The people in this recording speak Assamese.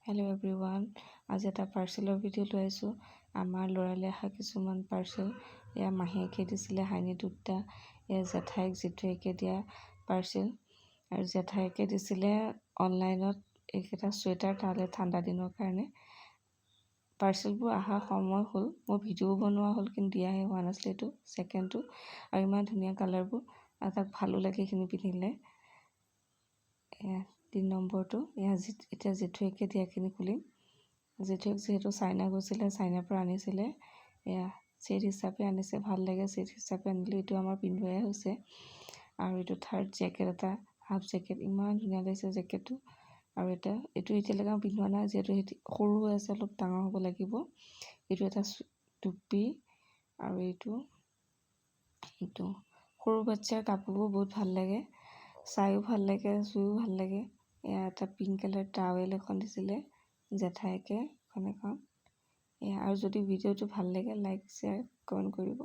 হেল্ল' এভৰিৱান, আজি এটা পাৰ্চেলৰ ভিডিঅ' লৈ আহিছোঁ। আমাৰ ল'ৰালে অহা কিছুমান পাৰ্চেল। এয়া মাহীয়েকে দিছিলে হাইনি দুটা, এয়া জেঠাইক জিতুৱেকে দিয়া পাৰ্চেল। আৰু জেঠাইকে দিছিলে অনলাইনত এইকেইটা চুৱেটাৰ তালৈ ঠাণ্ডা দিনৰ কাৰণে। পাৰ্চেলবোৰ অহা সময় হ'ল, মোৰ ভিডিঅ'ও বনোৱা হ'ল, কিন্তু দিয়াহে হোৱা নাছিলে। এইটো ছেকেণ্ডটো, আৰু ইমান ধুনীয়া কালাৰবোৰ, আৰু তাক ভালো লাগে এইখিনি পিন্ধিলে। এয়া 3 নম্বৰটো, এতিয়া জেঠুৱেকে দিয়াখিনি খুলিম। জেঠুৱেক যিহেতু চাইনা গৈছিলে, চাইনাৰ পৰা আনিছিলে। এয়া ছেট হিচাপে আনিছে, ভাল লাগে ছেট হিচাপে আনিলে। এইটো আমাৰ পিন্ধোৱাই হৈছে। আৰু এইটো থাৰ্ড জেকেট এটা, হাফ জেকেট, ইমান ধুনীয়া লাগিছে জেকেটটো। আৰু এইটো এতিয়ালৈকে মই পিন্ধোৱা নাই, যিহেতু সৰু হৈ আছে, অলপ ডাঙৰ হ'ব লাগিব। এইটো এটা টুপি, আৰু এইটো সৰু বাচ্ছাৰ কাপোৰবোৰ বহুত ভাল লাগে, চাইও ভাল লাগে, চুইও ভাল লাগে। এয়া এটা পিংক কালাৰ টাৱেল এখন দিছিলে জেঠাইকে, এখন। এয়া, আৰু যদি ভিডিঅ'টো ভাল লাগে, লাইক শ্বেয়াৰ কমেণ্ট কৰিব।